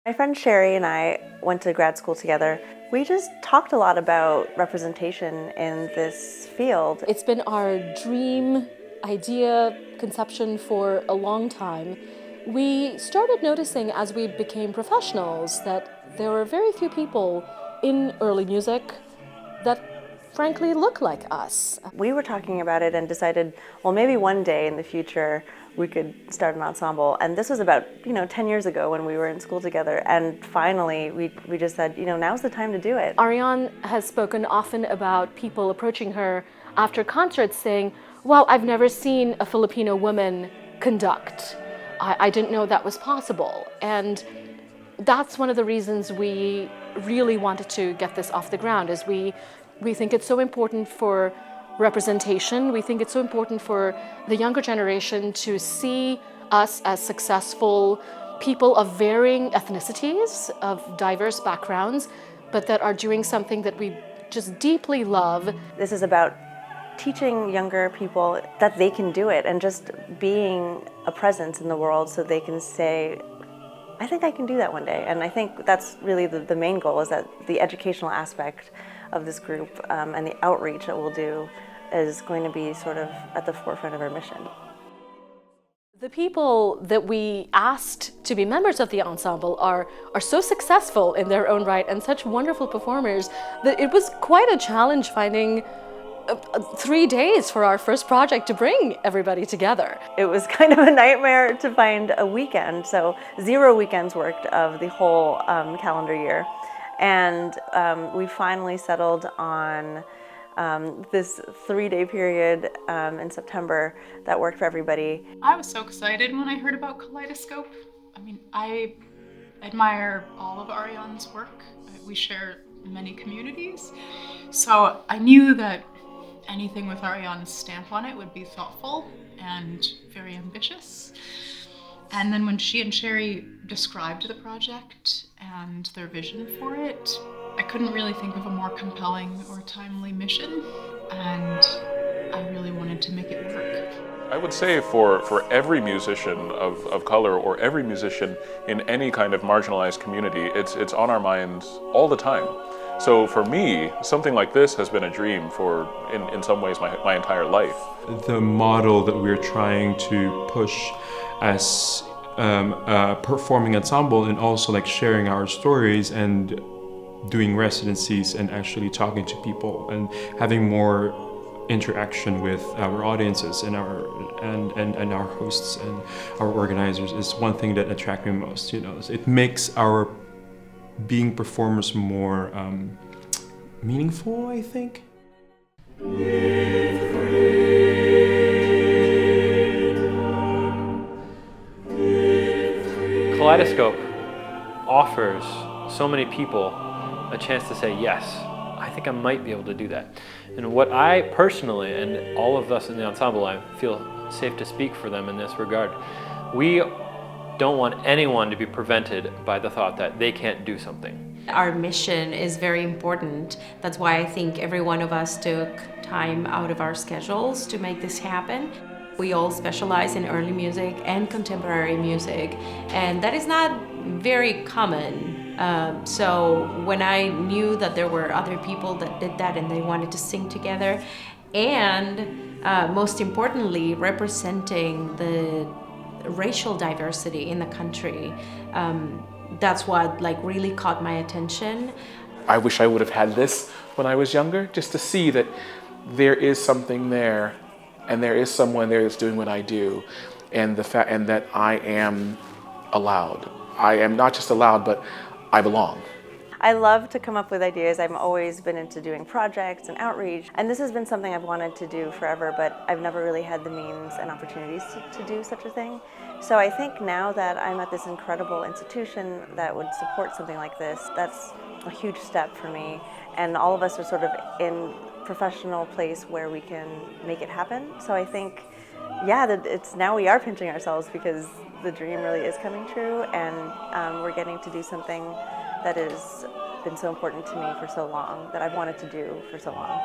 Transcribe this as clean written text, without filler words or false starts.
My friend Sherry and I went to grad school together. We just talked a lot about representation in this field. It's been our dream idea, conception for a long time. We started noticing as we became professionals that there were very few people in early music that frankly look like us. We were talking about it and decided, well, maybe one day in the future we could start an ensemble. And this was about, 10 years ago when we were in school together. And finally, we just said, now's the time to do it. Ariane has spoken often about people approaching her after concerts saying, wow, I've never seen a Filipino woman conduct. I didn't know that was possible. And that's one of the reasons we really wanted to get this off the ground, is we think it's so important for representation. We think it's so important for the younger generation to see us as successful people of varying ethnicities, of diverse backgrounds, but that are doing something that we just deeply love. This is about teaching younger people that they can do it and just being a presence in the world so they can say, I think I can do that one day. And I think that's really the main goal, is that the educational aspect of this group and the outreach that we'll do is going to be sort of at the forefront of our mission. The people that we asked to be members of the ensemble are so successful in their own right and such wonderful performers that it was quite a challenge finding 3 days for our first project to bring everybody together. It was kind of a nightmare to find a weekend, so 0 weekends worked of the whole calendar year. And we finally settled on this 3-day period in September that worked for everybody. I was so excited when I heard about Kaleidoscope. I admire all of Ariane's work. We share many communities. So I knew that anything with Ariane's stamp on it would be thoughtful and very ambitious. And then when she and Sherry described the project and their vision for it, I couldn't really think of a more compelling or timely mission, and I really wanted to make it work. I would say for every musician of color, or every musician in any kind of marginalized community, it's on our minds all the time. So for me, something like this has been a dream for, in some ways, my entire life. The model that we're trying to push as a performing ensemble, and also like sharing our stories and doing residencies and actually talking to people and having more interaction with our audiences and our hosts and our organizers is one thing that attracts me most. It makes our being performers more meaningful, I think. Kaleidoscope offers so many people a chance to say, yes, I think I might be able to do that. And what I personally, and all of us in the ensemble, I feel safe to speak for them in this regard, we don't want anyone to be prevented by the thought that they can't do something. Our mission is very important. That's why I think every one of us took time out of our schedules to make this happen. We all specialize in early music and contemporary music, and that is not very common. So when I knew that there were other people that did that and they wanted to sing together, and most importantly, representing the racial diversity in the country, that's what really caught my attention. I wish I would have had this when I was younger, just to see that there is something there, and there is someone there that's doing what I do, and that I am allowed. I am not just allowed, but I belong. I love to come up with ideas. I've always been into doing projects and outreach, and this has been something I've wanted to do forever, but I've never really had the means and opportunities to do such a thing. So I think now that I'm at this incredible institution that would support something like this, that's a huge step for me, and all of us are sort of in professional place where we can make it happen. So I think, it's now we are pinching ourselves, because the dream really is coming true, and we're getting to do something that has been so important to me for so long, that I've wanted to do for so long.